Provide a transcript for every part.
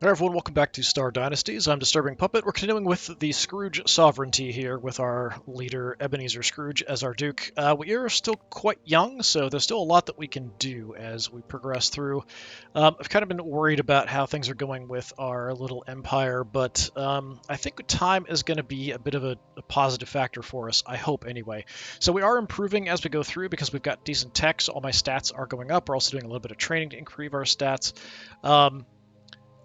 Hey everyone, welcome back to Star Dynasties. I'm DisturbingPuppet. We're continuing with the Scrooge sovereignty here with our leader Ebenezer Scrooge as our Duke. We are still quite young, so there's still a lot that we can do as we progress through. I've kind of been worried about how things are going with our little empire, but I think time is going to be a bit of a positive factor for us, I hope anyway. So we are improving as we go through because we've got decent tech, so all my stats are going up. We're also doing a little bit of training to improve our stats.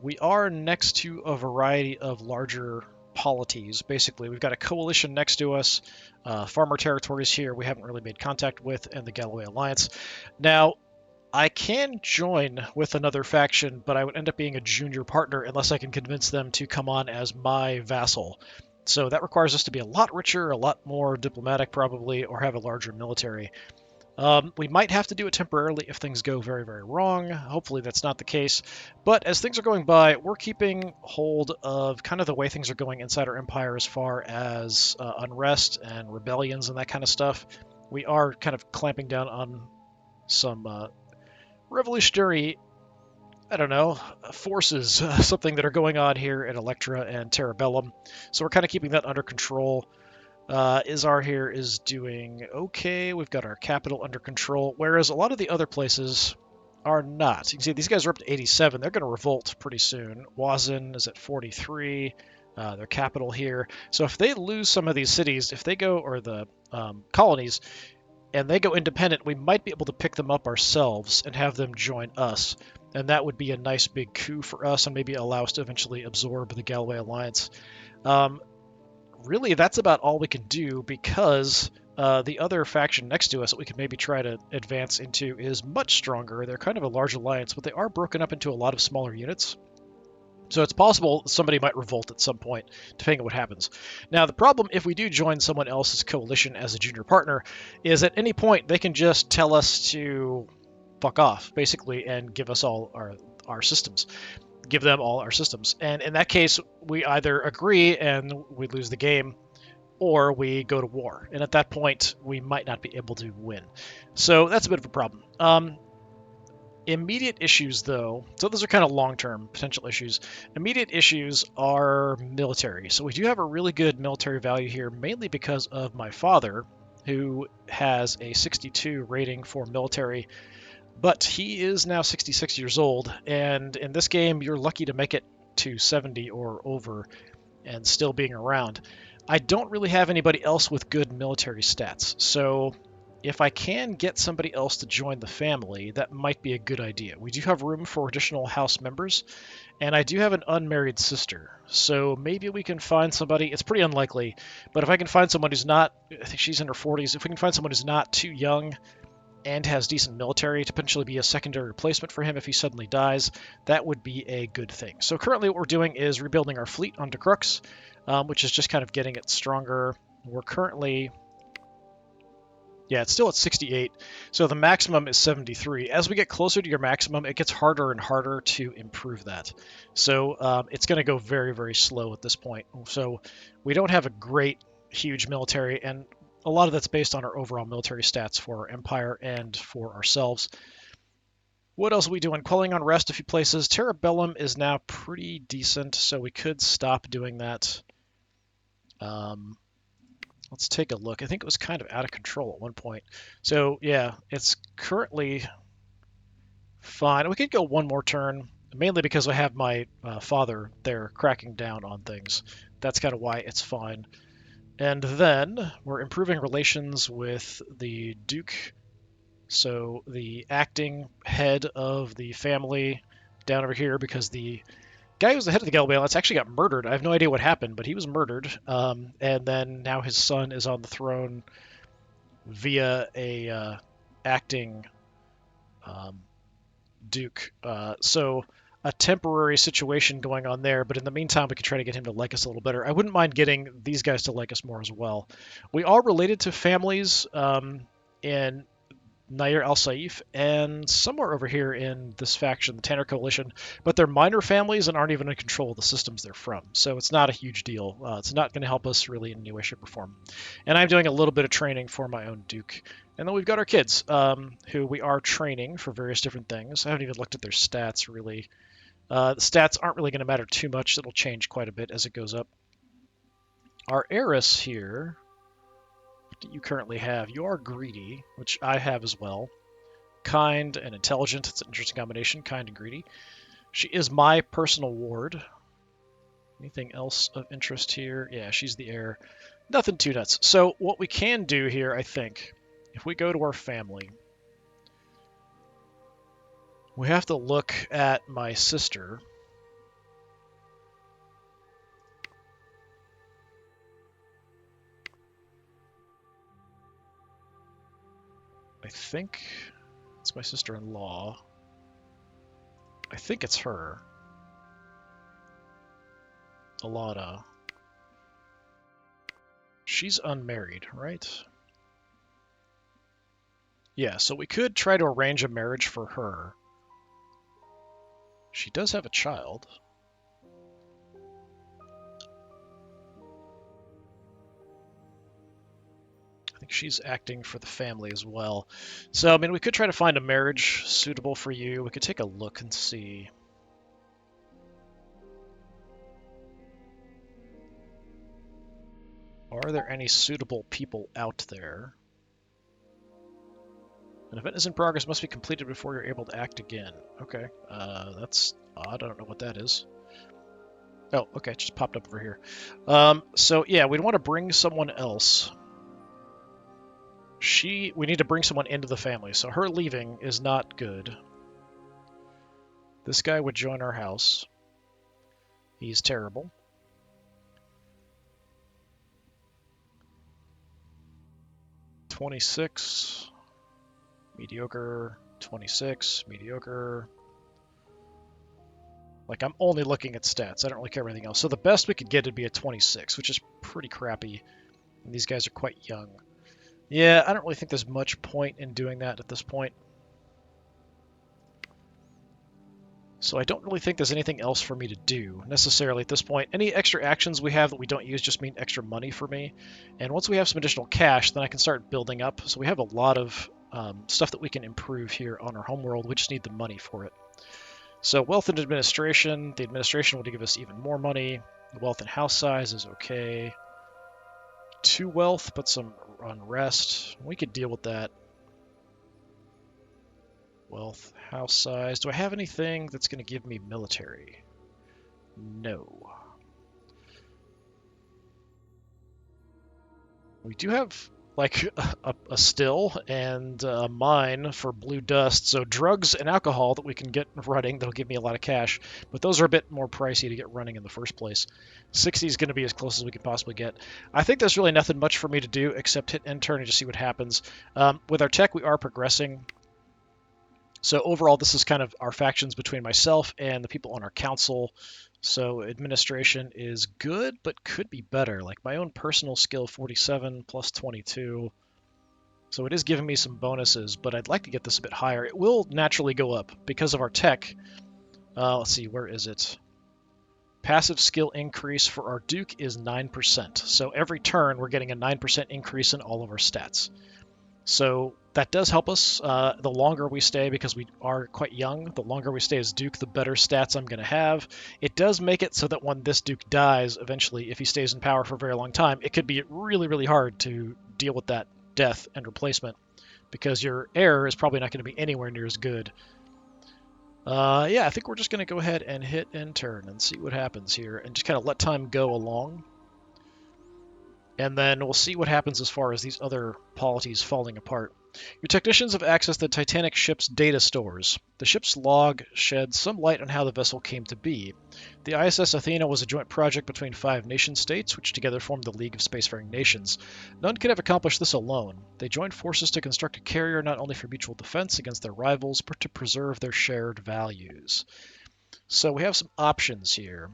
We are next to a variety of larger polities. Basically, we've got a coalition next to us, farmer territories here we haven't really made contact with, and the Galloway Alliance. Now, I can join with another faction, but I would end up being a junior partner unless I can convince them to come on as my vassal. So that requires us to be a lot richer, a lot more diplomatic probably, or have a larger military. We might have to do it temporarily if things go very, very wrong. Hopefully that's not the case. But as things are going by, we're keeping hold of kind of the way things are going inside our empire as far as unrest and rebellions and that kind of stuff. We are kind of clamping down on some revolutionary, I don't know, forces, something that are going on here in Electra and Terrabellum. So we're kind of keeping that under control. Izar here is doing okay. We've got our capital under control, whereas a lot of the other places are not. You can see these guys are up to 87. They're going to revolt pretty soon. Wazin is at 43. Their capital here. So if they lose some of these cities, if they go, or the colonies, and they go independent, we might be able to pick them up ourselves and have them join us. And that would be a nice big coup for us and maybe allow us to eventually absorb the Galloway Alliance. Really, that's about all we can do because the other faction next to us that we could maybe try to advance into is much stronger. They're kind of a large alliance, but they are broken up into a lot of smaller units. So it's possible somebody might revolt at some point, depending on what happens. Now, the problem, if we do join someone else's coalition as a junior partner, is at any point they can just tell us to fuck off, basically, and give us all our systems. Give them all our systems. And in that case, we either agree and we lose the game, or we go to war. And at that point, we might not be able to win. So that's a bit of a problem. Immediate issues, though, so those are kind of long-term potential issues. Immediate issues are military. So we do have a really good military value here, mainly because of my father, who has a 62 rating for military. But he is now 66 years old, and in this game, you're lucky to make it to 70 or over and still being around. I don't really have anybody else with good military stats, so if I can get somebody else to join the family, that might be a good idea. We do have room for additional house members, and I do have an unmarried sister, so maybe we can find somebody. It's pretty unlikely, but if I can find someone who's not, I think she's in her 40s, if we can find someone who's not too young and has decent military to potentially be a secondary replacement for him if he suddenly dies, that would be a good thing. So currently what we're doing is rebuilding our fleet onto Crux, which is just kind of getting it stronger. We're currently, yeah, it's still at 68, so the maximum is 73. As we get closer to your maximum, it gets harder and harder to improve that. So it's going to go very, very slow at this point. So we don't have a great, huge military, and a lot of that's based on our overall military stats for our empire and for ourselves. What else are we doing? Quelling unrest a few places. Terrabellum is now pretty decent, so we could stop doing that. Let's take a look. I think it was kind of out of control at one point. So yeah, it's currently fine. We could go one more turn, mainly because I have my father there cracking down on things. That's kind of why it's fine. And then we're improving relations with the Duke, so the acting head of the family down over here, because the guy who's the head of the Galloway Alliance actually got murdered. I have no idea what happened, but he was murdered. And then now his son is on the throne via a acting Duke. So a temporary situation going on there, but in the meantime, we can try to get him to like us a little better. I wouldn't mind getting these guys to like us more as well. We are related to families in Nair al-Saif and somewhere over here in this faction, the Tanner Coalition, but they're minor families and aren't even in control of the systems they're from, so it's not a huge deal. It's not going to help us really in any way, shape, or form. And I'm doing a little bit of training for my own Duke. And then we've got our kids, who we are training for various different things. I haven't even looked at their stats, really. The stats aren't really going to matter too much. It'll change quite a bit as it goes up. Our heiress here, what do you currently have? You are greedy, which I have as well. Kind and intelligent. It's an interesting combination, kind and greedy. She is my personal ward. Anything else of interest here? Yeah, she's the heir. Nothing too nuts. So what we can do here, I think, if we go to our family, we have to look at my sister. I think it's my sister-in-law. I think it's her. Alana. She's unmarried, right? Yeah, so we could try to arrange a marriage for her. She does have a child. I think she's acting for the family as well. So, I mean, we could try to find a marriage suitable for you. We could take a look and see. Are there any suitable people out there? An event is in progress, must be completed before you're able to act again. Okay, that's odd. I don't know what that is. Oh, okay, it just popped up over here. So yeah, we'd want to bring someone else. We need to bring someone into the family, so her leaving is not good. This guy would join our house. He's terrible. $26, mediocre, 26, mediocre. Like, I'm only looking at stats. I don't really care about anything else. So the best we could get would be a 26, which is pretty crappy. And these guys are quite young. Yeah, I don't really think there's much point in doing that at this point. So I don't really think there's anything else for me to do necessarily at this point. Any extra actions we have that we don't use just mean extra money for me. And once we have some additional cash, then I can start building up. So we have a lot of stuff that we can improve here on our homeworld. We just need the money for it. So wealth and administration. The administration will give us even more money. The wealth and house size is okay. 2 wealth, but some unrest. We could deal with that. Wealth, house size. Do I have anything that's going to give me military? No. We do have like a still and a mine for blue dust, so drugs and alcohol that we can get running, that'll give me a lot of cash, but those are a bit more pricey to get running in the first place. 60 is going to be as close as we can possibly get. I think there's really nothing much for me to do except hit intern and just see what happens. With our tech, we are progressing. So overall, this is kind of our factions between myself and the people on our council. So administration is good, but could be better. Like my own personal skill, 47 plus 22. So it is giving me some bonuses, but I'd like to get this a bit higher. It will naturally go up because of our tech. Let's see, where is it? Passive skill increase for our Duke is 9%. So every turn, we're getting a 9% increase in all of our stats. So that does help us. The longer we stay, because we are quite young, the longer we stay as Duke, the better stats I'm going to have. It does make it so that when this Duke dies, eventually, if he stays in power for a very long time, it could be really, really hard to deal with that death and replacement, because your heir is probably not going to be anywhere near as good. Yeah, I think we're just going to go ahead and hit intern and see what happens here, and just kind of let time go along. And then we'll see what happens as far as these other polities falling apart. Your technicians have accessed the Titanic ship's data stores. The ship's log sheds some light on how the vessel came to be. The ISS Athena was a joint project between 5 nation-states, which together formed the League of Spacefaring Nations. None could have accomplished this alone. They joined forces to construct a carrier not only for mutual defense against their rivals, but to preserve their shared values. So we have some options here.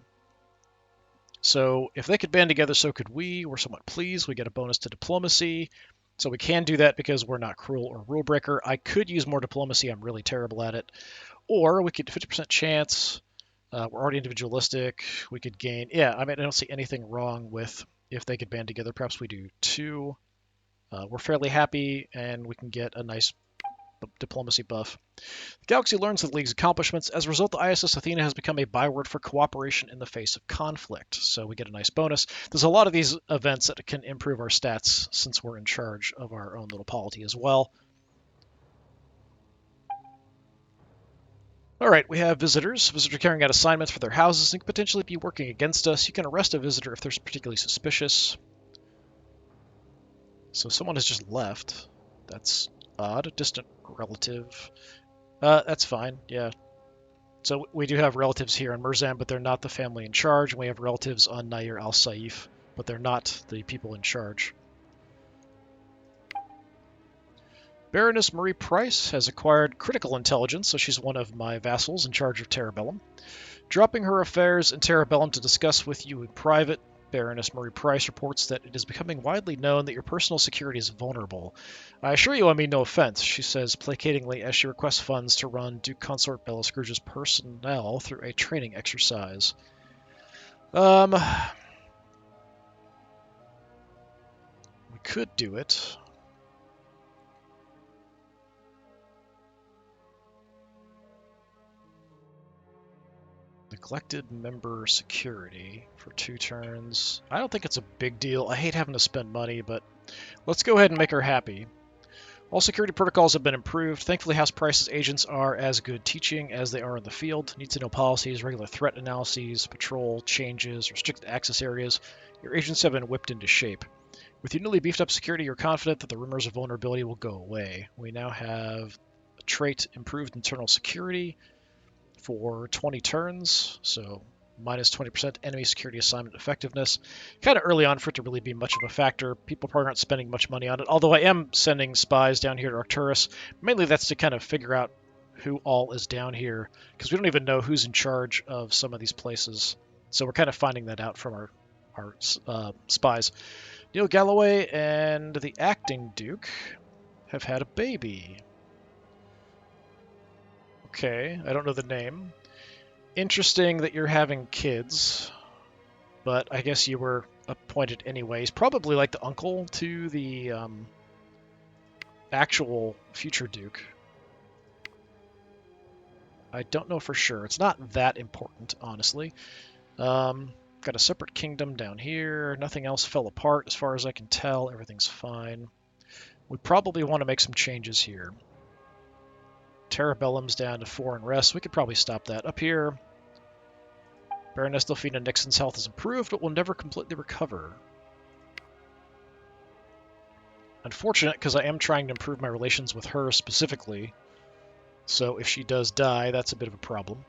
So if they could band together, so could we. We're somewhat pleased. We get a bonus to diplomacy. So we can do that because we're not cruel or rule breaker. I could use more diplomacy. I'm really terrible at it. Or we could 50% chance. We're already individualistic. We could gain. Yeah, I mean, I don't see anything wrong with if they could band together. Perhaps we do 2. We're fairly happy, and we can get a nice diplomacy buff. The galaxy learns of the League's accomplishments. As a result, the ISS Athena has become a byword for cooperation in the face of conflict. So we get a nice bonus. There's a lot of these events that can improve our stats since we're in charge of our own little polity as well. All right, we have visitors. Visitors carrying out assignments for their houses and could potentially be working against us. You can arrest a visitor if they're particularly suspicious. So someone has just left. That's odd. A distant relative. That's fine, yeah. So we do have relatives here on Murzan, but they're not the family in charge. We have relatives on Nair al-Saif, but they're not the people in charge. Baroness Marie Price has acquired critical intelligence, so she's one of my vassals in charge of Terrabellum. Dropping her affairs in Terrabellum to discuss with you in private, Baroness Marie Price reports that it is becoming widely known that your personal security is vulnerable. I assure you I mean no offense, she says placatingly as she requests funds to run Duke Consort Bella Scrooge's personnel through a training exercise. We could do it. Neglected member security for 2 turns. I don't think it's a big deal. I hate having to spend money, but let's go ahead and make her happy. All security protocols have been improved. Thankfully, House Price's agents are as good teaching as they are in the field. Need-to-know policies, regular threat analyses, patrol changes, restricted access areas. Your agents have been whipped into shape. With your newly beefed up security, you're confident that the rumors of vulnerability will go away. We now have a trait improved internal security for 20 turns, so minus 20% enemy security assignment effectiveness. Kind of early on for it to really be much of a factor. People probably aren't spending much money on it, although I am sending spies down here to Arcturus. Mainly that's to kind of figure out who all is down here, because we don't even know who's in charge of some of these places. So we're kind of finding that out from our spies. Neil Galloway and the acting Duke have had a baby. Okay, I don't know the name. Interesting that you're having kids, but I guess you were appointed anyways. Probably like the uncle to the actual future Duke. I don't know for sure. It's not that important, honestly. Got a separate kingdom down here. Nothing else fell apart as far as I can tell. Everything's fine. We probably want to make some changes here. Terrabellum's down to 4 and rest. We could probably stop that. Up here, Baroness Delphina Nixon's health is improved, but will never completely recover. Unfortunate, because I am trying to improve my relations with her specifically. So if she does die, that's a bit of a problem.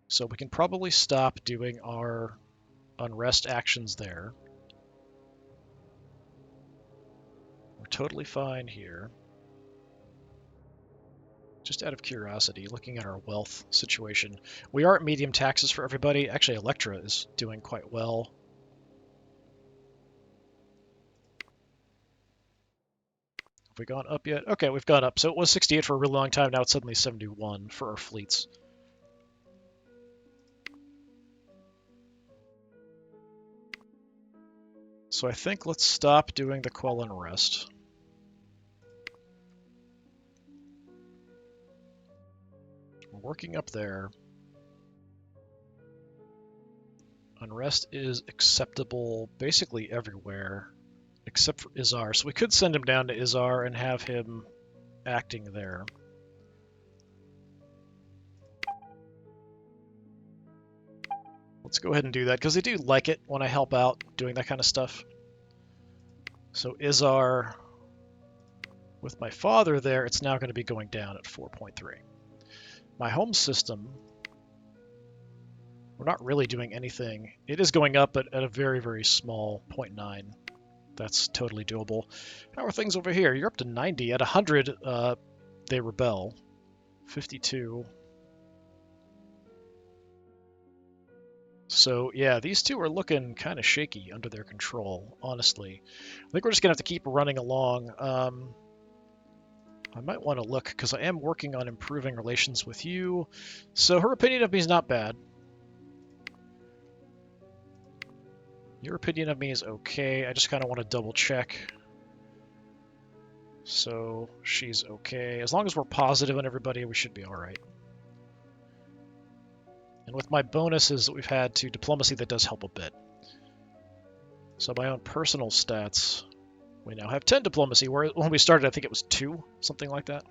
So we can probably stop doing our unrest actions there. We're totally fine here. Just out of curiosity, looking at our wealth situation, we are at medium taxes for everybody. Actually, Electra is doing quite well. Have we gone up yet? Okay, we've gone up. So it was 68 for a really long time. Now it's suddenly 71 for our fleets. So I think let's stop doing the Quell Unrest. We're working up there. Unrest is acceptable basically everywhere, except for Izar. So we could send him down to Izar and have him acting there. Let's go ahead and do that, because they do like it when I help out doing that kind of stuff. So Izar, with my father there, it's now going to be going down at 4.3. My home system, we're not really doing anything. It is going up at a very, very small 0.9. That's totally doable. How are things over here? You're up to 90. At 100, they rebel. 52. So, yeah, these two are looking kind of shaky under their control, honestly. I think we're just going to have to keep running along. I might want to look, because I am working on improving relations with you. So her opinion of me is not bad. Your opinion of me is okay. I just kind of want to double check So she's okay. As long as we're positive on everybody, we should be alright. And with my bonuses that we've had to diplomacy, that does help a bit. So my own personal stats, we now have 10 diplomacy, where when we started I think it was 2, something like that.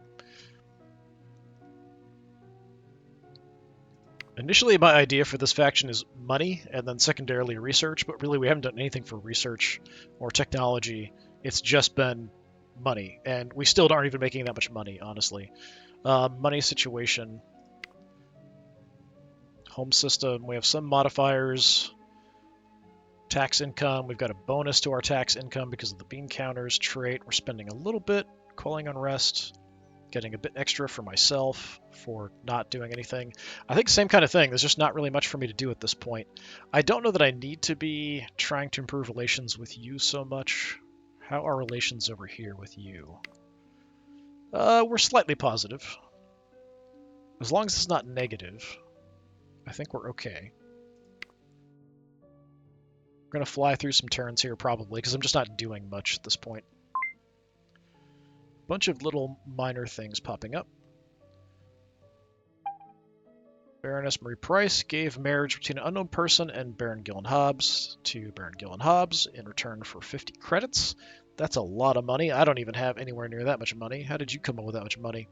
Initially, my idea for this faction is money, and then secondarily research, but really we haven't done anything for research or technology. It's just been money, and we still aren't even making that much money, honestly. Money situation. Home system, we have some modifiers. Tax income, we've got a bonus to our tax income because of the bean counters. Trait, we're spending a little bit. Quelling unrest. Getting a bit extra for myself for not doing anything. I think same kind of thing. There's just not really much for me to do at this point. I don't know that I need to be trying to improve relations with you so much. How are relations over here with you? We're slightly positive. As long as it's not negative, I think we're okay. We're going to fly through some turns here probably because I'm just not doing much at this point. Bunch of little minor things popping up. Baroness Marie Price gave marriage between an unknown person and Baron Gillen Hobbs to Baron Gillen Hobbs in return for 50 credits. That's a lot of money. I don't even have anywhere near that much money. How did you come up with that much money?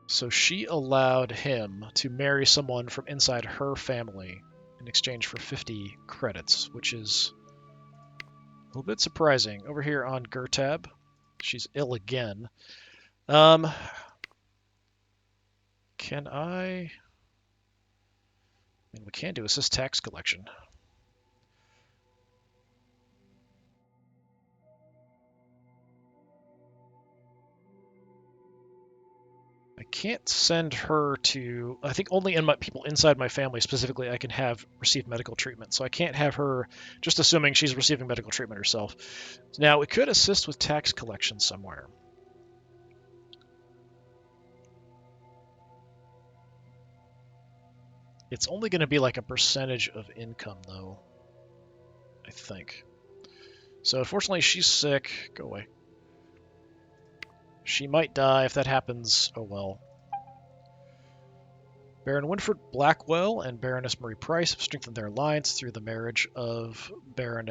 So she allowed him to marry someone from inside her family in exchange for 50 credits, which is a little bit surprising. Over here on Gertab, she's ill again. Can I mean, we can do assist tax collection. I can't send her to. I think only in my people inside my family specifically I can have receive medical treatment. So I can't have her. Just assuming she's receiving medical treatment herself. Now we could assist with tax collection somewhere. It's only going to be like a percentage of income, though. I think. So unfortunately, she's sick. Go away. She might die. If that happens, oh well. Baron Winfred Blackwell and Baroness Marie Price have strengthened their alliance through the marriage of Baron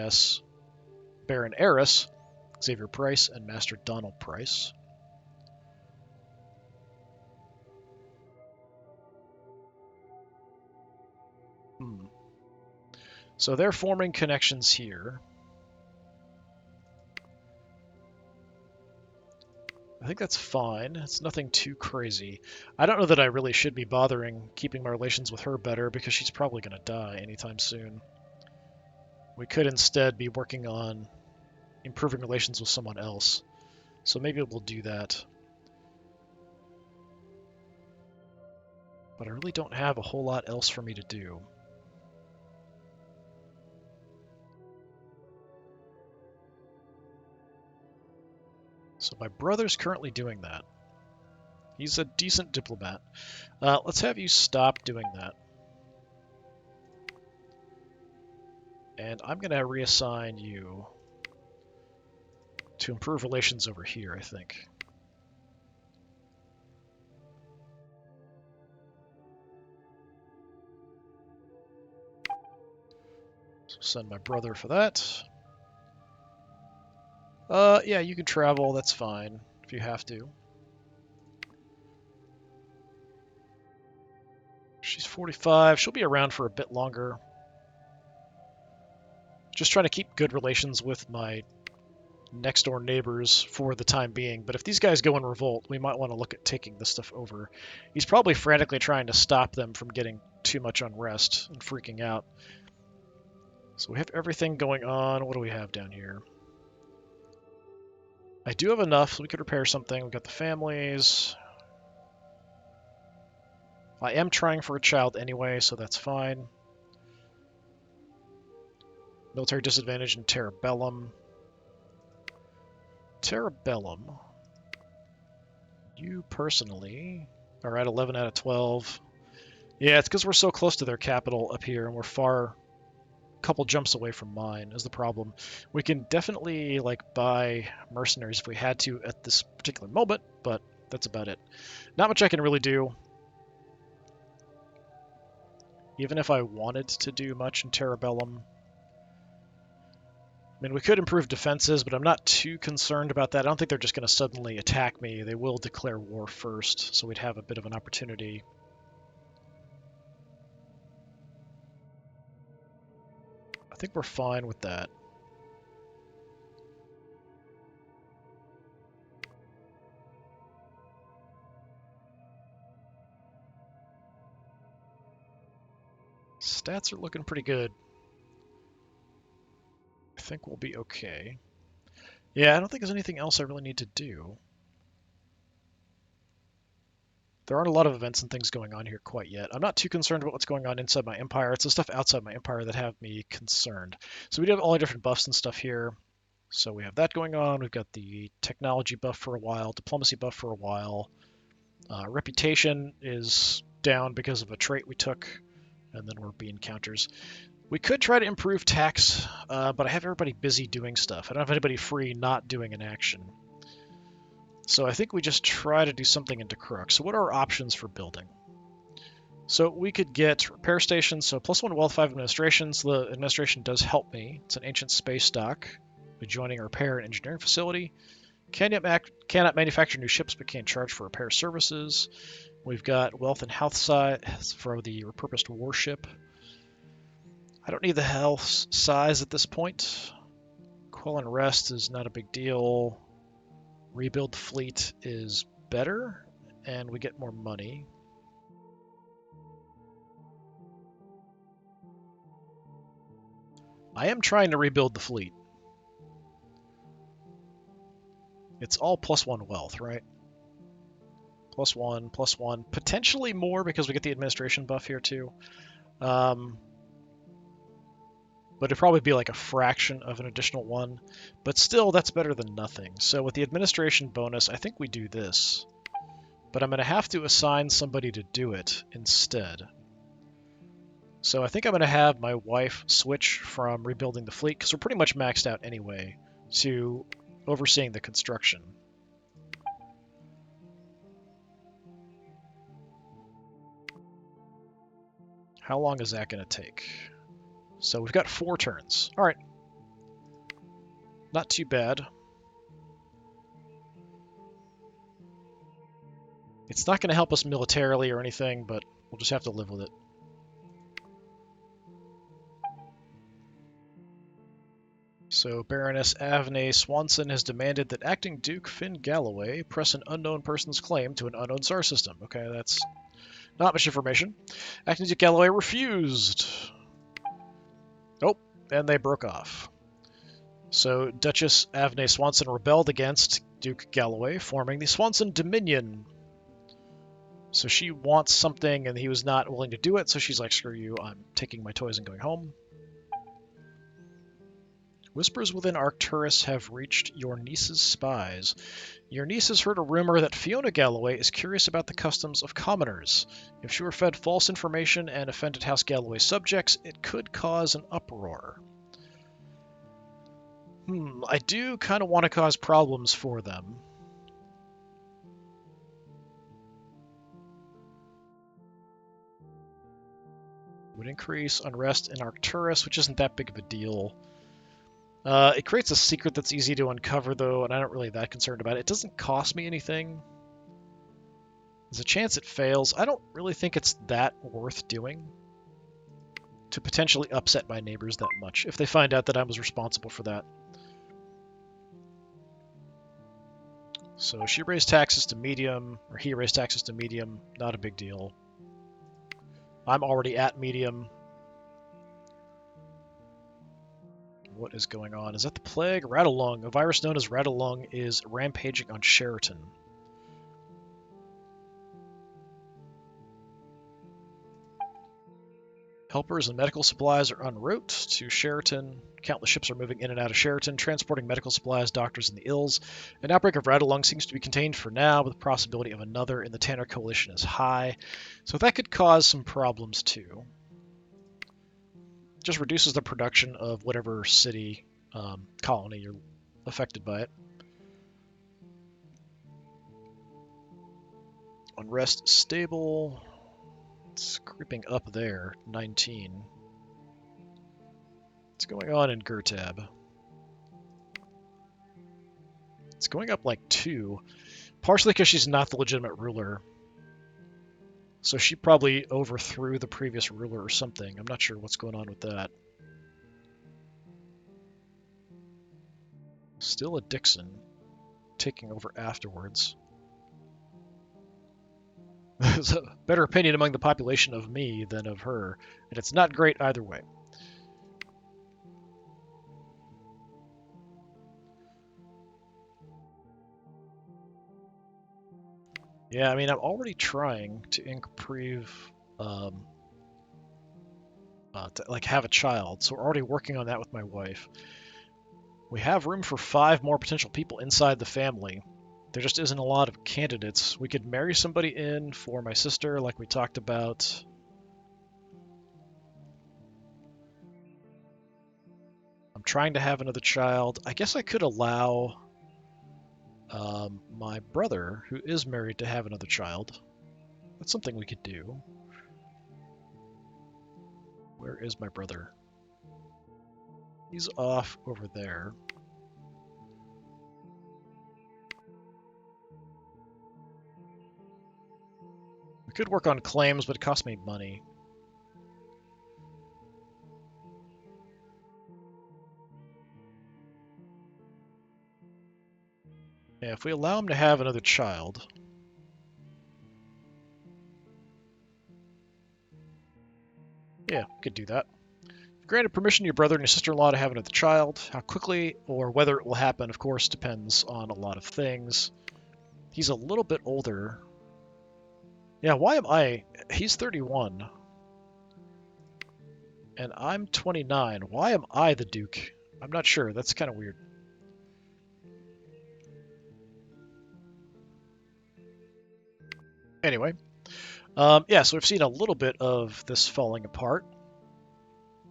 Heiress, Xavier Price, and Master Donald Price. So they're forming connections here. I think that's fine. It's nothing too crazy. I don't know that I really should be bothering keeping my relations with her better because she's probably going to die anytime soon. We could instead be working on improving relations with someone else. So maybe we'll do that. But I really don't have a whole lot else for me to do. So my brother's currently doing that. He's a decent diplomat. Let's have you stop doing that. And I'm going to reassign you to improve relations over here, I think. So send my brother for that. Yeah, you can travel, that's fine, if you have to. She's 45, she'll be around for a bit longer. Just trying to keep good relations with my next door neighbors for the time being, but if these guys go in revolt, we might want to look at taking this stuff over. He's probably frantically trying to stop them from getting too much unrest and freaking out. So we have everything going on. What do we have down here? I do have enough, so we could repair something. We've got the families. I am trying for a child anyway, so that's fine. Military disadvantage in Terrabellum. Terrabellum. You personally are at 11 out of 12. Yeah, it's because we're so close to their capital up here, and we're far couple jumps away from mine is the problem. We can definitely like buy mercenaries if we had to at this particular moment, but that's about it. Not much I can really do. Even if I wanted to do much in Terrabellum. I mean, we could improve defenses, but I'm not too concerned about that. I don't think they're just going to suddenly attack me. They will declare war first, so we'd have a bit of an opportunity. I think we're fine with that. Stats are looking pretty good. I think we'll be okay. Yeah, I don't think there's anything else I really need to do. There aren't a lot of events and things going on here quite yet. I'm not too concerned about what's going on inside my empire. It's the stuff outside my empire that have me concerned. So we do have all the different buffs and stuff here. So we have that going on. We've got the technology buff for a while, diplomacy buff for a while. Reputation is down because of a trait we took, and then we're being counters. We could try to improve tax, but I have everybody busy doing stuff. I don't have anybody free not doing an action. So I think we just try to do something into Crook. So what are our options for building? So we could get repair stations, so +1 wealth, 5 administration. So the administration does help me. It's an ancient space dock. We're joining a repair and engineering facility. Cannot manufacture new ships, but can charge for repair services. We've got wealth and health size for the repurposed warship. I don't need the health size at this point. Quell and rest is not a big deal. Rebuild the fleet is better, and we get more money. I am trying to rebuild the fleet. It's all +1 wealth, right? +1, potentially more because we get the administration buff here too. But it'd probably be like a fraction of an additional one. But still, that's better than nothing. So with the administration bonus, I think we do this. But I'm going to have to assign somebody to do it instead. So I think I'm going to have my wife switch from rebuilding the fleet, because we're pretty much maxed out anyway, to overseeing the construction. How long is that going to take? So we've got 4 turns. All right. Not too bad. It's not going to help us militarily or anything, but we'll just have to live with it. So Baroness Avney Swanson has demanded that acting Duke Finn Galloway press an unknown person's claim to an unknown star system. Okay, that's not much information. Acting Duke Galloway refused. Oh, and they broke off. So Duchess Avney Swanson rebelled against Duke Galloway, forming the Swanson Dominion. So she wants something, and he was not willing to do it, so she's like, screw you, I'm taking my toys and going home. Whispers within Arcturus have reached your niece's spies. Your niece has heard a rumor that Fiona Galloway is curious about the customs of commoners. If she were fed false information and offended House Galloway subjects, it could cause an uproar. I do kind of want to cause problems for them. Would increase unrest in Arcturus, which isn't that big of a deal. It creates a secret that's easy to uncover, though, and I'm not really that concerned about it. It doesn't cost me anything. There's a chance it fails. I don't really think it's that worth doing to potentially upset my neighbors that much if they find out that I was responsible for that. So she raised taxes to medium, or he raised taxes to medium. Not a big deal. I'm already at medium. What is going on? Is that the plague? Ratalung. A virus known as Ratalung is rampaging on Sheraton. Helpers and medical supplies are en route to Sheraton. Countless ships are moving in and out of Sheraton, transporting medical supplies, doctors, and the ills. An outbreak of Ratalung seems to be contained for now, but the possibility of another in the Tanner Coalition is high. So that could cause some problems too. Just reduces the production of whatever city colony you're affected by it. Unrest stable. It's creeping up there, 19. What's going on in Gurtab? It's going up like 2, partially because she's not the legitimate ruler. So she probably overthrew the previous ruler or something. I'm not sure what's going on with that. Still a Dixon, taking over afterwards. There's a better opinion among the population of me than of her, and it's not great either way. Yeah, I mean, I'm already trying to improve, to like have a child, so we're already working on that with my wife. We have room for 5 more potential people inside the family. There just isn't a lot of candidates. We could marry somebody in for my sister, like we talked about. I'm trying to have another child. I guess I could allow my brother, who is married, to have another child. That's something we could do. Where is my brother? He's off over there. We could work on claims, but it costs me money. Yeah, if we allow him to have another child... Yeah, we could do that. Granted permission to your brother and your sister-in-law to have another child. How quickly or whether it will happen, of course, depends on a lot of things. He's a little bit older. Yeah, why am I... He's 31. And I'm 29. Why am I the Duke? I'm not sure. That's kind of weird. Anyway. Yeah, so we've seen a little bit of this falling apart.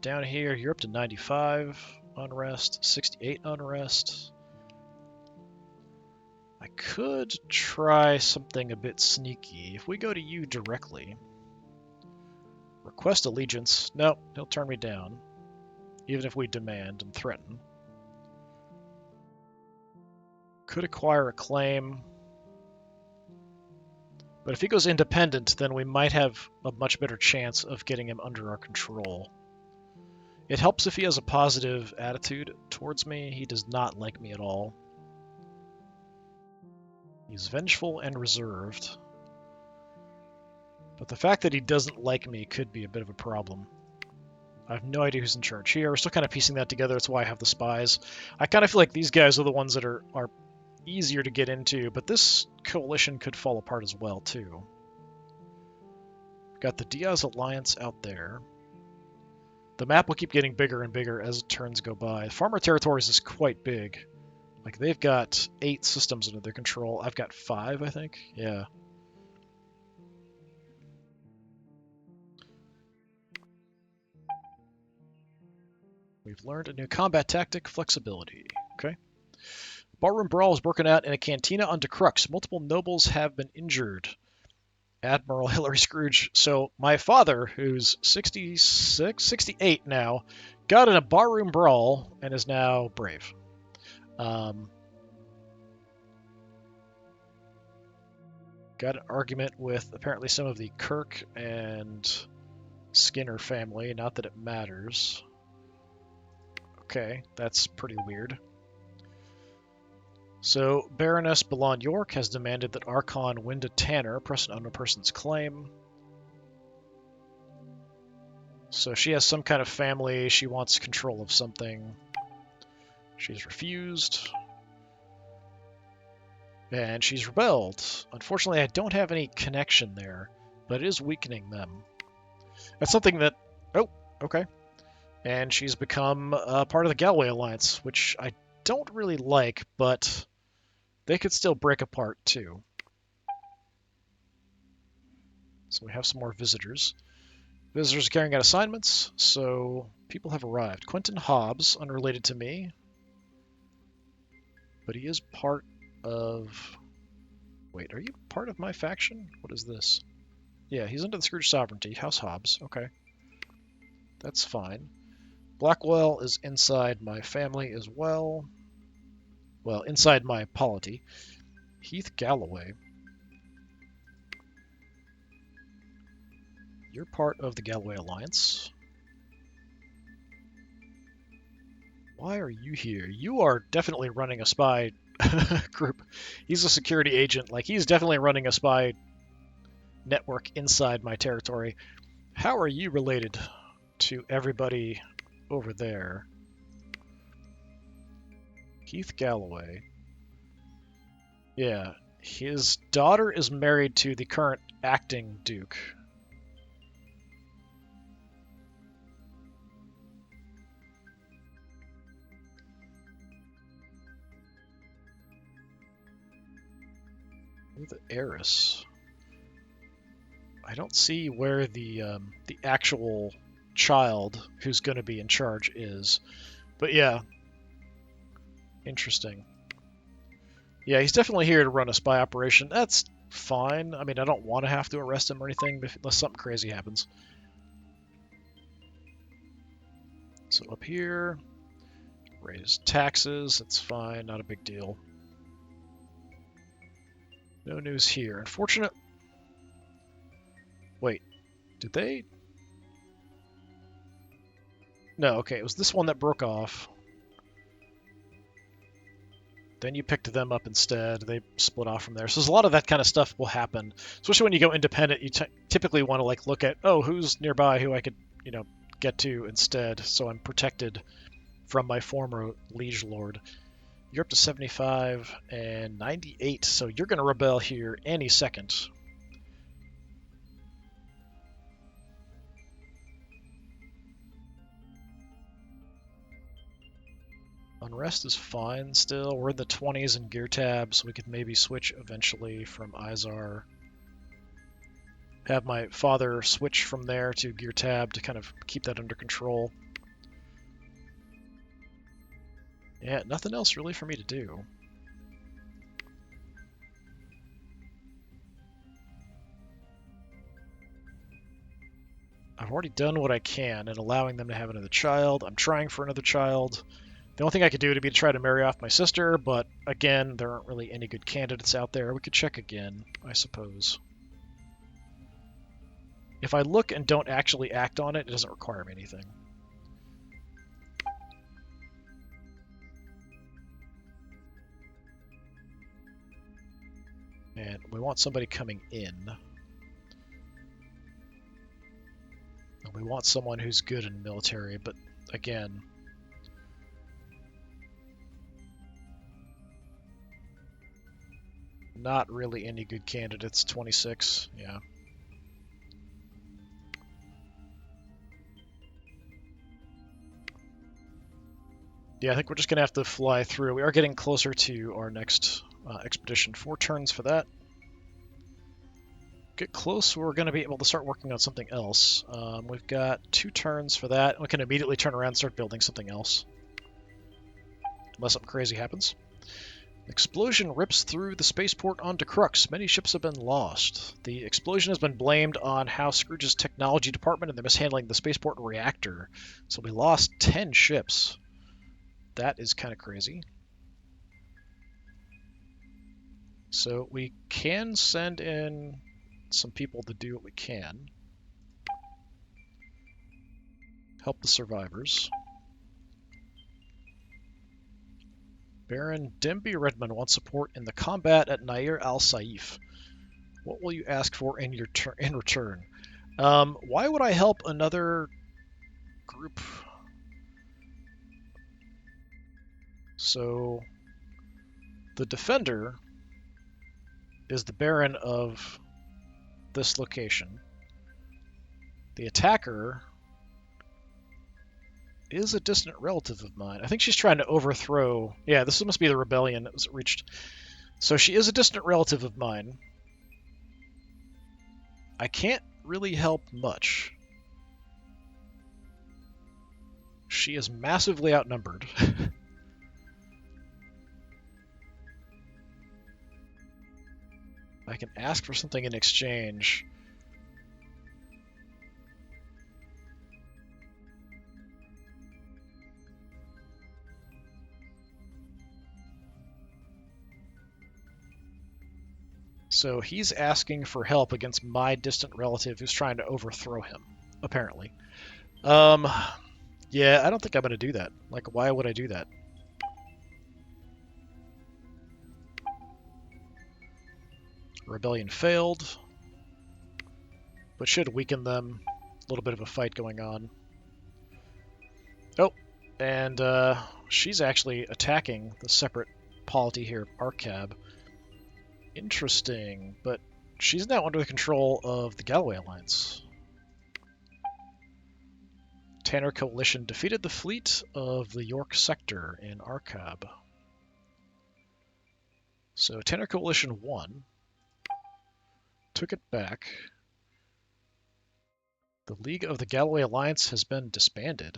Down here, you're up to 95 unrest, 68 unrest. I could try something a bit sneaky. If we go to you directly, request allegiance. No, he'll turn me down, even if we demand and threaten. Could acquire a claim. But if he goes independent, then we might have a much better chance of getting him under our control. It helps if he has a positive attitude towards me. He does not like me at all. He's vengeful and reserved. But the fact that he doesn't like me could be a bit of a problem. I have no idea who's in charge here. We're still kind of piecing that together. That's why I have the spies. I kind of feel like these guys are the ones that are easier to get into, but this coalition could fall apart as well, too. We've got the Diaz Alliance out there. The map will keep getting bigger and bigger as turns go by. Farmer Territories is quite big. Like, they've got 8 systems under their control. I've got 5, I think. Yeah. We've learned a new combat tactic, flexibility. Okay. Barroom brawl is broken out in a cantina on Crux. Multiple nobles have been injured. Admiral Hillary Scrooge. So my father, who's 66, 68 now, got in a barroom brawl and is now brave. Got an argument with apparently some of the Kirk and Skinner family. Not that it matters. Okay, that's pretty weird. So, Baroness Belon York has demanded that Archon Winda Tanner press an unknown person's claim. So she has some kind of family. She wants control of something. She's refused. And she's rebelled. Unfortunately, I don't have any connection there, but it is weakening them. That's something that... Oh, okay. And she's become part of the Galway Alliance, which I don't really like, but they could still break apart, too. So we have some more visitors. Visitors are carrying out assignments, so people have arrived. Quentin Hobbs, unrelated to me, but he is part of... Wait, are you part of my faction? What is this? Yeah, he's under the Scrooge Sovereignty. House Hobbs. Okay. That's fine. Blackwell is inside my family as well. Well, inside my polity. Heath Galloway. You're part of the Galloway Alliance. Why are you here? You are definitely running a spy group. He's a security agent. Like, he's definitely running a spy network inside my territory. How are you related to everybody over there? Heath Galloway. Yeah, his daughter is married to the current acting Duke. The heiress. I don't see where the actual child who's going to be in charge is, but yeah, interesting. Yeah, he's definitely here to run a spy operation. That's fine. I mean, I don't want to have to arrest him or anything unless something crazy happens. So up here, raise taxes. It's fine. Not a big deal. No news here. Unfortunate. Wait, did they? No, okay, it was this one that broke off. Then you picked them up instead. They split off from there. So there's a lot of that kind of stuff will happen, especially when you go independent. You typically want to like look at, oh, who's nearby, who I could, get to instead, so I'm protected from my former liege lord. You're up to 75 and 98, so you're going to rebel here any second. Unrest is fine still. We're in the 20s in gear tab, so we could maybe switch eventually from Izar. Have my father switch from there to gear tab to kind of keep that under control. Yeah, nothing else really for me to do. I've already done what I can in allowing them to have another child. I'm trying for another child. The only thing I could do would be to try to marry off my sister, but again, there aren't really any good candidates out there. We could check again, I suppose. If I look and don't actually act on it, it doesn't require me anything. And we want somebody coming in. And we want someone who's good in military, but again... Not really any good candidates. 26, yeah. Yeah, I think we're just going to have to fly through. We are getting closer to our next expedition. 4 turns for that. Get close, we're going to be able to start working on something else. We've got 2 turns for that. We can immediately turn around and start building something else. Unless something crazy happens. Explosion rips through the spaceport onto Crux. Many ships have been lost. The explosion has been blamed on House Scrooge's technology department and they're mishandling the spaceport reactor. So we lost 10 ships. That is kind of crazy. So we can send in some people to do what we can. Help the survivors. Baron Demby Redmond wants support in the combat at Nair al-Saif. What will you ask for in return? Why would I help another group? So, the defender is the Baron of this location. The attacker is a distant relative of mine. I think she's trying to overthrow... Yeah, this must be the rebellion that was reached. So she is a distant relative of mine. I can't really help much. She is massively outnumbered. I can ask for something in exchange. So he's asking for help against my distant relative who's trying to overthrow him, apparently. Um, yeah, I don't think I'm going to do that. Like, why would I do that? Rebellion failed, but should weaken them. A little bit of a fight going on. Oh, and she's actually attacking the separate polity here, Arcab. Interesting, but she's now under the control of the Galloway Alliance. Tanner Coalition defeated the fleet of the York sector in Arcab. So Tanner Coalition won, took it back. The League of the Galloway Alliance has been disbanded.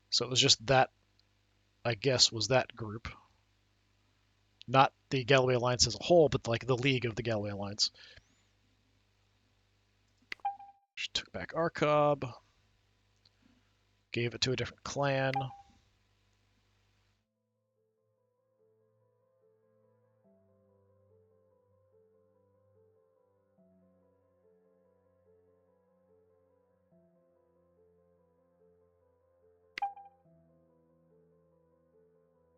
So it was just that, I guess, was that group. Not the Galloway Alliance as a whole, but like the League of the Galloway Alliance. She took back Arcab, gave it to a different clan.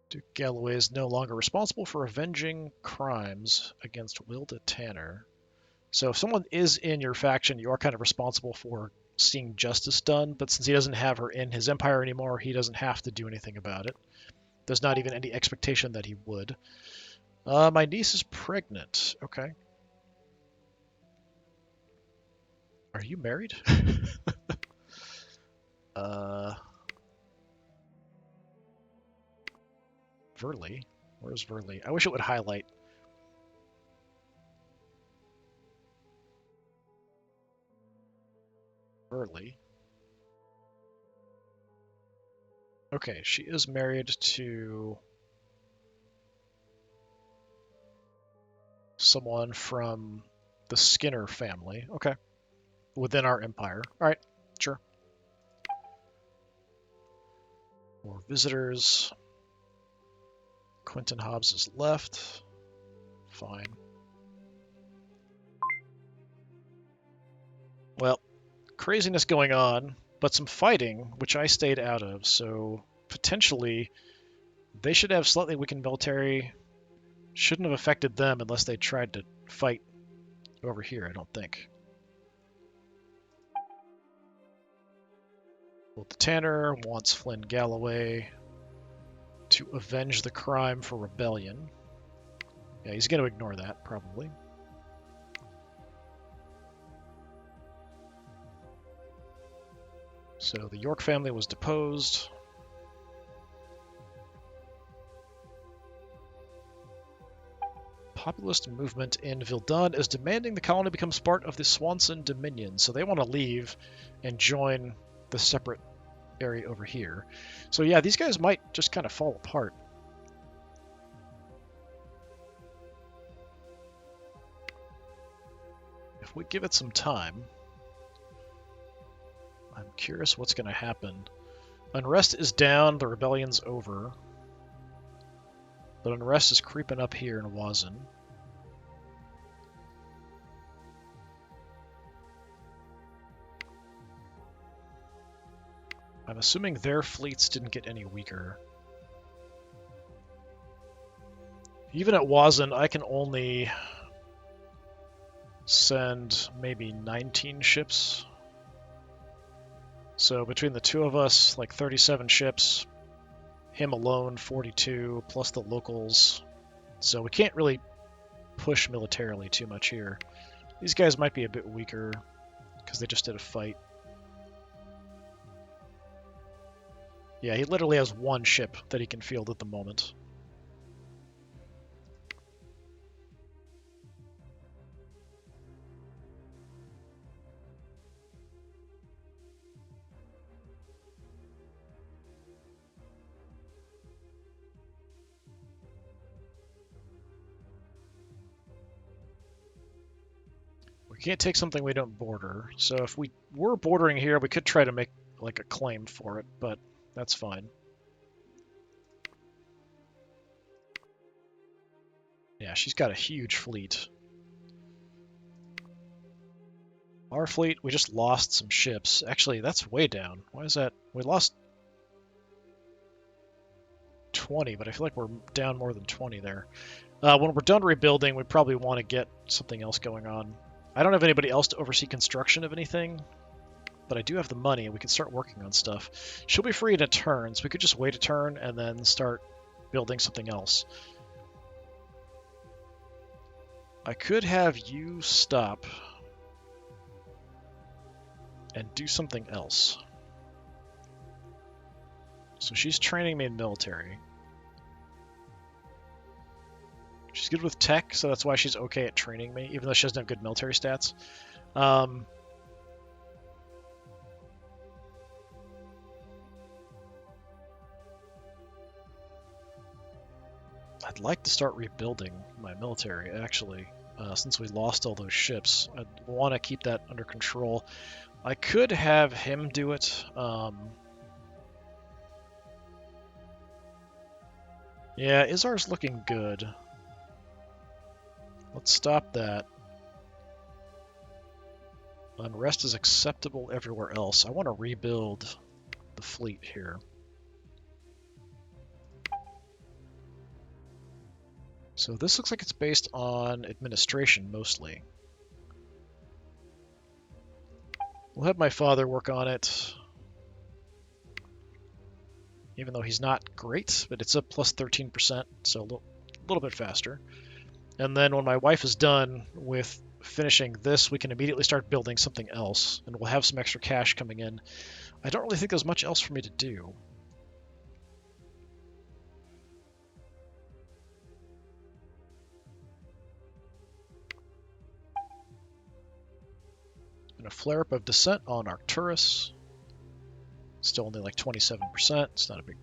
Duke Galloway is no longer responsible for avenging crimes against Wilda Tanner. So if someone is in your faction, you are kind of responsible for seeing justice done, but since he doesn't have her in his empire anymore, he doesn't have to do anything about it. There's not even any expectation that he would. My niece is pregnant. Okay. Are you married? Verley? Where's Verley? I wish it would highlight. Verley. Okay, she is married to someone from the Skinner family. Okay. Within our empire. Alright, sure. More visitors. Quentin Hobbs is left. Fine. Well, craziness going on, but some fighting, which I stayed out of, so potentially they should have slightly weakened military. Shouldn't have affected them unless they tried to fight over here, I don't think. Well, the Tanner wants Flynn Galloway to avenge the crime for rebellion. Yeah, he's going to ignore that, probably. So the York family was deposed. Populist movement in Vildun is demanding the colony becomes part of the Swanson Dominion. So they want to leave and join the separate area over here. So yeah, these guys might just kind of fall apart. If we give it some time, I'm curious what's going to happen. Unrest is down, the rebellion's over. But unrest is creeping up here in Wazin. I'm assuming their fleets didn't get any weaker. Even at Wazin, I can only send maybe 19 ships. So between the two of us, like 37 ships. Him alone, 42, plus the locals. So we can't really push militarily too much here. These guys might be a bit weaker because they just did a fight. Yeah, he literally has one ship that he can field at the moment. can't take something we don't border. So if we were bordering here, we could try to make like a claim for it, but that's fine. Yeah, she's got a huge fleet. Our fleet, we just lost some ships. Actually, that's way down. Why is that? We lost 20, but I feel like we're down more than 20 there. When we're done rebuilding, we probably want to get something else going on. I don't have anybody else to oversee construction of anything, but I do have the money, and we can start working on stuff. She'll be free in a turn, so we could just wait a turn and then start building something else. I could have you stop and do something else. So she's training me in military. She's good with tech, so that's why she's okay at training me, even though she doesn't have good military stats. I'd like to start rebuilding my military, actually, since we lost all those ships. I'd want to keep that under control. I could have him do it. Yeah, Izar's looking good. Let's stop that. Unrest is acceptable everywhere else. I want to rebuild the fleet here. So this looks like it's based on administration, mostly. We'll have my father work on it. Even though he's not great, but it's a plus 13%, so a little bit faster. And then when my wife is done with finishing this, we can immediately start building something else, and we'll have some extra cash coming in. I don't really think there's much else for me to do. And a flare-up of descent on Arcturus. Still only like 27%. It's not a big...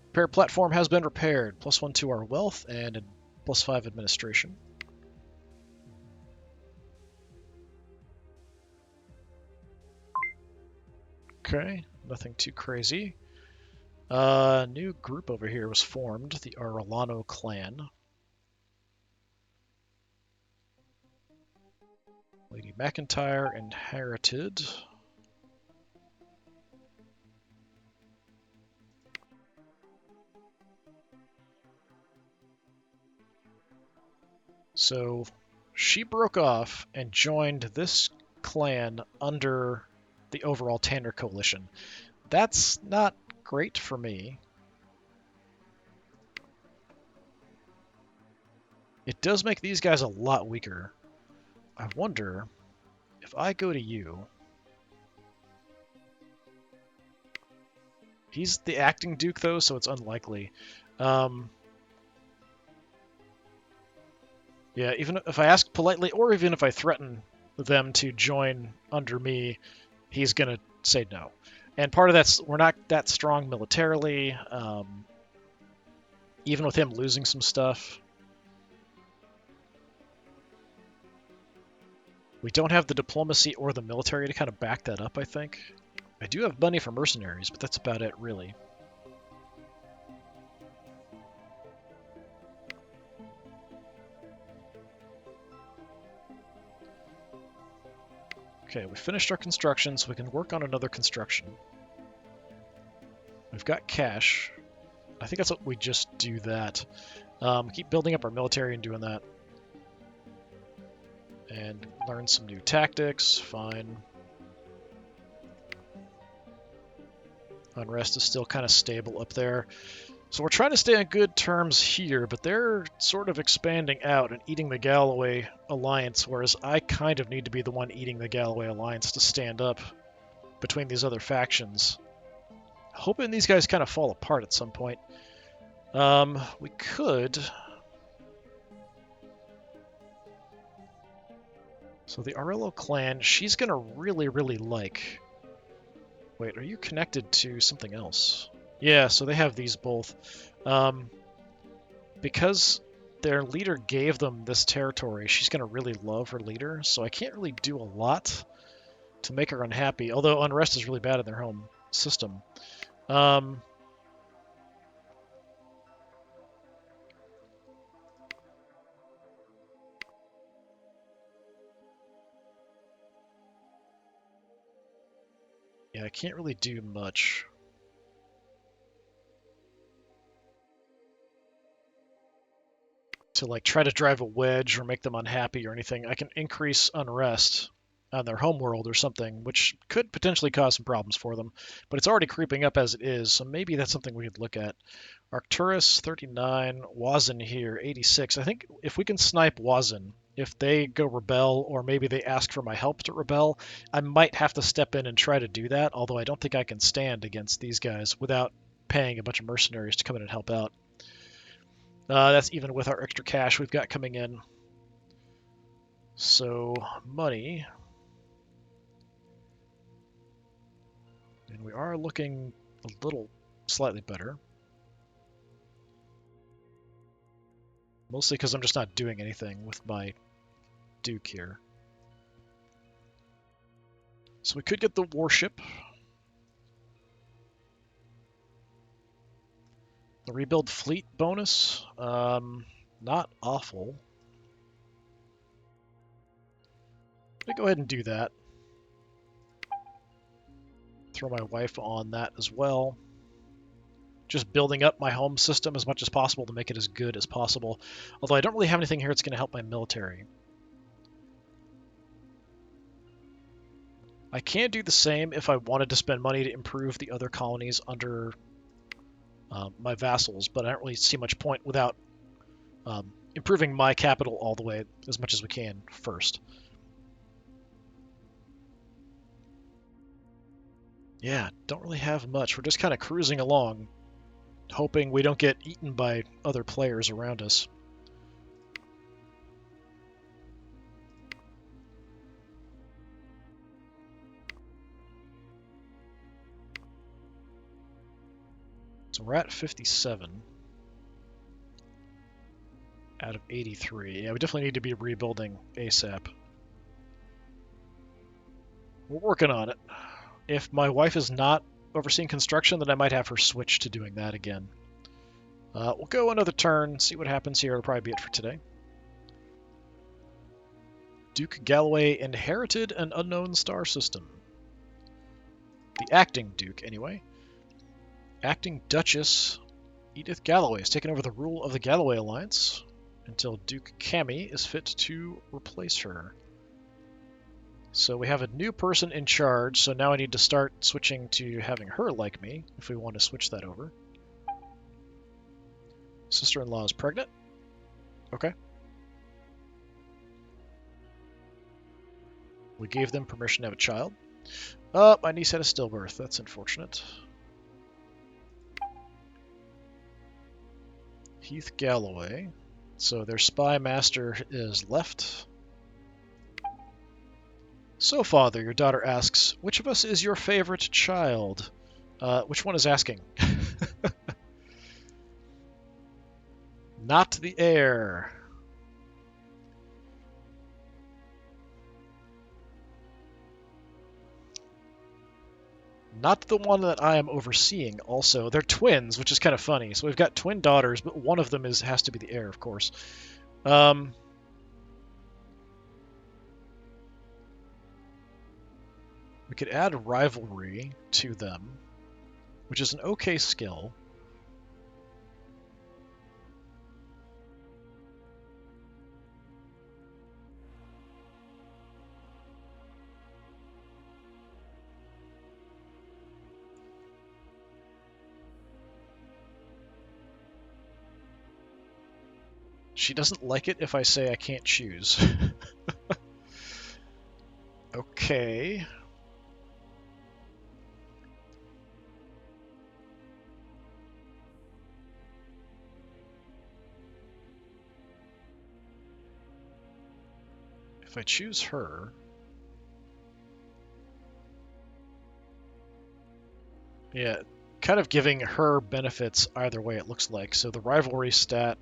Repair platform has been repaired. +1 to our wealth and a +5 administration. Okay, nothing too crazy. New group over here was formed, the Arellano clan. Lady McIntyre inherited. So she broke off and joined this clan under the overall Tanner coalition. That's not great for me. It does make these guys a lot weaker. I wonder if I go to you. He's the acting duke, though, so it's unlikely. Yeah, even if I ask politely, or even if I threaten them to join under me, he's going to say no. And part of that's, we're not that strong militarily, even with him losing some stuff. We don't have the diplomacy or the military to kind of back that up, I think. I do have money for mercenaries, but that's about it, really. Okay, we finished our construction, so we can work on another construction. We've got cash. I think that's what we just do that. Keep building up our military and doing that. And learn some new tactics, fine. Unrest is still kind of stable up there. So we're trying to stay on good terms here, but they're sort of expanding out and eating the Galloway Alliance, whereas I kind of need to be the one eating the Galloway Alliance to stand up between these other factions. Hoping these guys kind of fall apart at some point. We could... So the Arello clan, she's going to really like... Wait, are you connected to something else? Yeah, so they have these both. Because their leader gave them this territory. She's going to really love her leader, so I can't really do a lot to make her unhappy, although unrest is really bad in their home system. Um, yeah, I can't really do much. To like try to drive a wedge or make them unhappy or anything. I can increase unrest on their homeworld or something, which could potentially cause some problems for them. But it's already creeping up as it is, so maybe that's something we could look at. Arcturus 39, Wazin here 86. I think if we can snipe Wazin, if they go rebel or maybe they ask for my help to rebel, I might have to step in and try to do that, although I don't think I can stand against these guys without paying a bunch of mercenaries to come in and help out. That's even with our extra cash we've got coming in. So, money. And we are looking a little slightly better. Mostly because I'm just not doing anything with my Duke here. So we could get the warship. The rebuild fleet bonus. Not awful. I'm gonna go ahead and do that. Throw my wife on that as well. Just building up my home system as much as possible to make it as good as possible. Although I don't really have anything here that's going to help my military. I can do the same if I wanted to spend money to improve the other colonies under my vassals, but I don't really see much point without improving my capital all the way as much as we can first. Yeah, don't really have much. We're just kind of cruising along, hoping we don't get eaten by other players around us. So we're at 57 out of 83. Yeah, we definitely need to be rebuilding ASAP. We're working on it. If my wife is not overseeing construction, then I might have her switch to doing that again. We'll go another turn, see what happens here. It'll probably be it for today. Duke Galloway inherited an unknown star system. The acting Duke, anyway. Acting Duchess Edith Galloway has taken over the rule of the Galloway Alliance until Duke Cami is fit to replace her. So we have a new person in charge, so now I need to start switching to having her like me, if we want to switch that over. Sister-in-law is pregnant. Okay. We gave them permission to have a child. Oh, my niece had a stillbirth. That's unfortunate. Heath Galloway. So their spy master is left. So, Father, your daughter asks, which of us is your favorite child? Which one is asking? Not the heir. Not the one that I am overseeing, also. They're twins, which is kind of funny. So we've got twin daughters, but one of them has to be the heir, of course. We could add rivalry to them, which is an okay skill. She doesn't like it if I say I can't choose. Okay. If I choose her... Yeah, kind of giving her benefits either way, it looks like. So the rivalry stat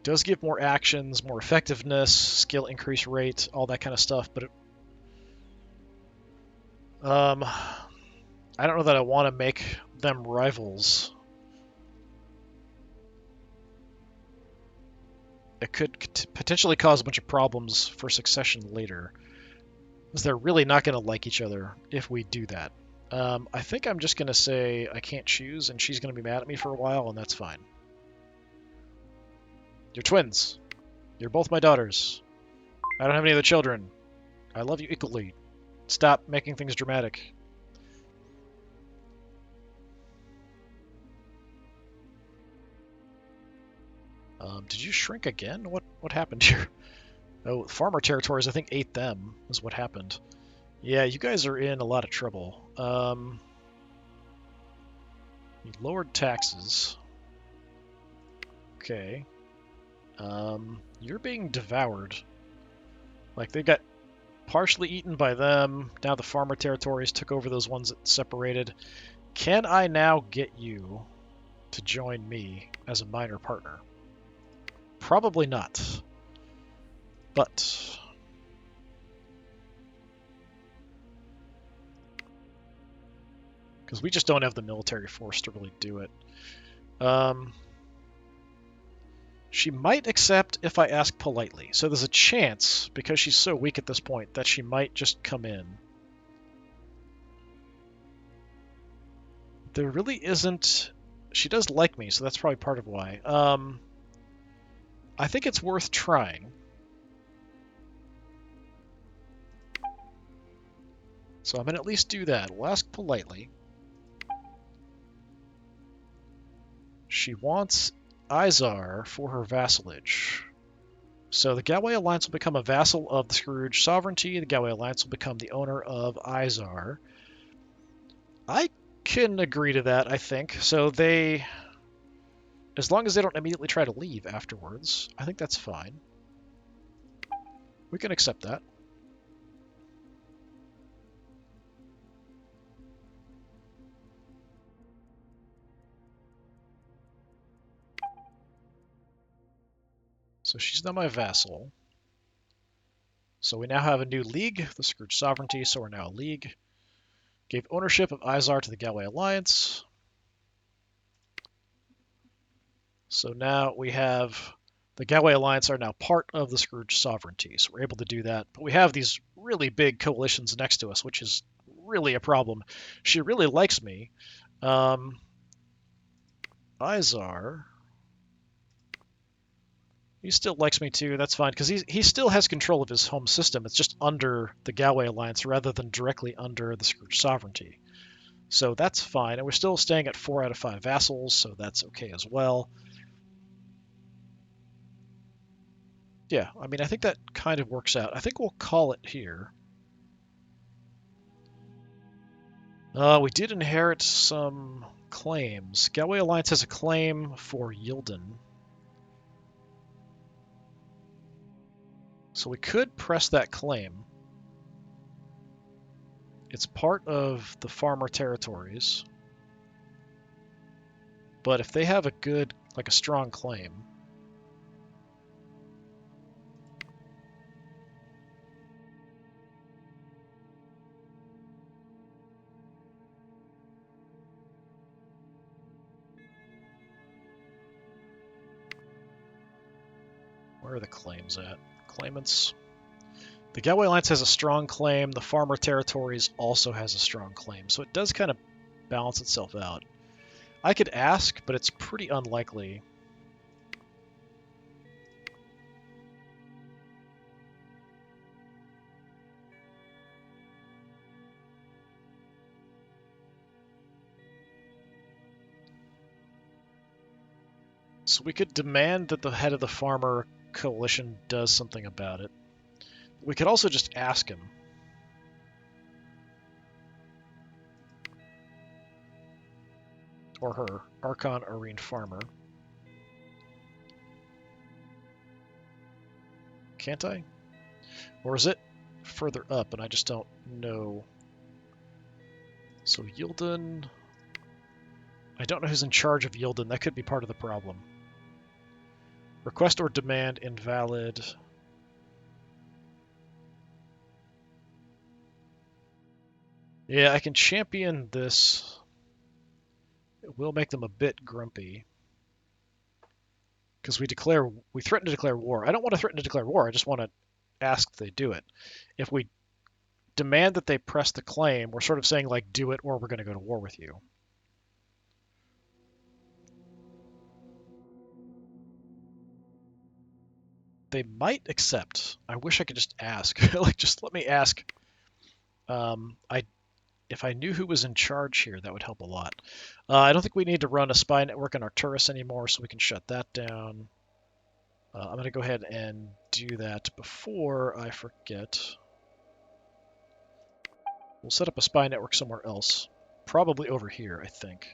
Does give more actions, more effectiveness, skill increase rate, all that kind of stuff, but I don't know that I want to make them rivals. It could potentially cause a bunch of problems for succession later, because they're really not going to like each other if we do that. I think I'm just going to say I can't choose, and she's going to be mad at me for a while, and that's fine. You're twins. You're both my daughters. I don't have any other children. I love you equally. Stop making things dramatic. Did you shrink again? What happened here? Oh, farmer territories, I think, ate them, is what happened. Yeah, you guys are in a lot of trouble. You lowered taxes. Okay. You're being devoured. Like, they got partially eaten by them. Now the farmer territories took over those ones that separated. Can I now get you to join me as a minor partner? Probably not. But because we just don't have the military force to really do it. She might accept if I ask politely. So there's a chance, because she's so weak at this point, that she might just come in. There really isn't... She does like me, so that's probably part of why. I think it's worth trying. So I'm going to at least do that. We'll ask politely. She wants Izar for her vassalage. So the Galway Alliance will become a vassal of the Scrooge sovereignty. The Galway Alliance will become the owner of Izar. I can agree to that, I think. So they... As long as they don't immediately try to leave afterwards, I think that's fine. We can accept that. So she's now my vassal. So we now have a new league, the Scrooge Sovereignty, so we're now a league. Gave ownership of Izar to the Galway Alliance. So now we have the Galway Alliance are now part of the Scrooge Sovereignty, so we're able to do that. But we have these really big coalitions next to us, which is really a problem. She really likes me. Izar... He still likes me too, that's fine, because he still has control of his home system. It's just under the Galway Alliance rather than directly under the Scrooge Sovereignty. So that's fine, and we're still staying at 4 out of 5 vassals, so that's okay as well. Yeah, I mean, I think that kind of works out. I think we'll call it here. We did inherit some claims. Galway Alliance has a claim for Yilden. So we could press that claim. It's part of the farmer territories. But if they have a good, like a strong claim... Where are the claims at? Claimants. The Galway Alliance has a strong claim. The farmer territories also has a strong claim. So it does kind of balance itself out. I could ask, but it's pretty unlikely. So we could demand that the head of the farmer coalition does something about it. We could also just ask him. Or her. Archon Arene Farmer. Can't I? Or is it further up and I just don't know? So Yilden... I don't know who's in charge of Yilden. That could be part of the problem. Request or demand invalid. Yeah, I can champion this. It will make them a bit grumpy. Because we threaten to declare war. I don't want to threaten to declare war, I just want to ask that they do it. If we demand that they press the claim, we're sort of saying, like, do it or we're going to go to war with you. They might accept. I wish I could just ask. Like, just let me ask. If I knew who was in charge here, that would help a lot. I don't think we need to run a spy network on Arcturus anymore, so we can shut that down. I'm going to go ahead and do that before I forget. We'll set up a spy network somewhere else. Probably over here, I think.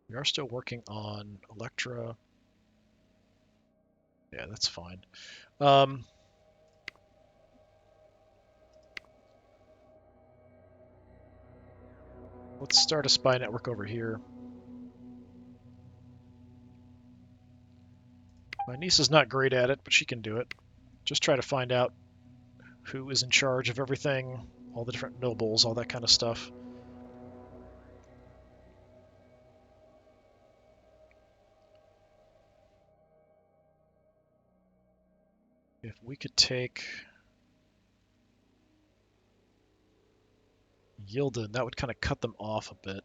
We are still working on Electra. Yeah, that's fine. Let's start a spy network over here. My niece is not great at it, but she can do it. Just try to find out who is in charge of everything, all the different nobles, all that kind of stuff. If we could take Yildiz, that would kind of cut them off a bit.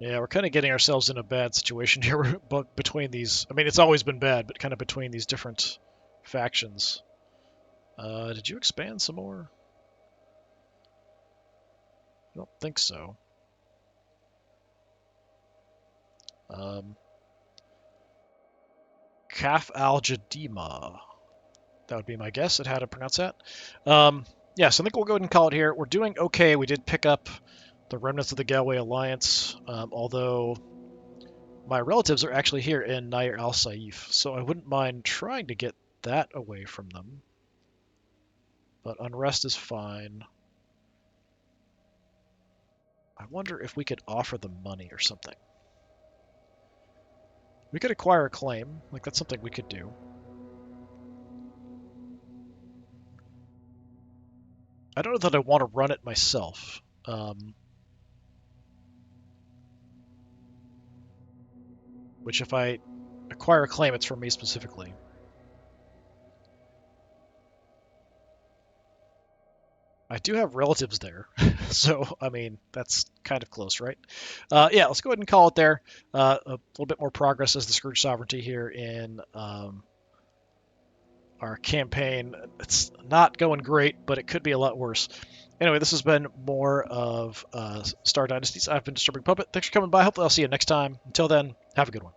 Yeah, we're kind of getting ourselves in a bad situation here between these. I mean, it's always been bad, but kind of between these different factions. Did you expand some more? I don't think so. Kaf al-Jadima. That would be my guess at how to pronounce that. Yeah, so I think we'll go ahead and call it here. We're doing okay. We did pick up the remnants of the Galway Alliance, although my relatives are actually here in Nair al-Saif, so I wouldn't mind trying to get that away from them. But unrest is fine. I wonder if we could offer them money or something. We could acquire a claim. Like, that's something we could do. I don't know that I want to run it myself. Which, if I acquire a claim, it's for me specifically. I do have relatives there, so, I mean, that's kind of close, right? Yeah, let's go ahead and call it there. A little bit more progress as the Scrooge Sovereignty here in our campaign. It's not going great, but it could be a lot worse. Anyway, this has been more of Star Dynasties. I've been Disturbing Puppet. Thanks for coming by. Hopefully I'll see you next time. Until then, have a good one.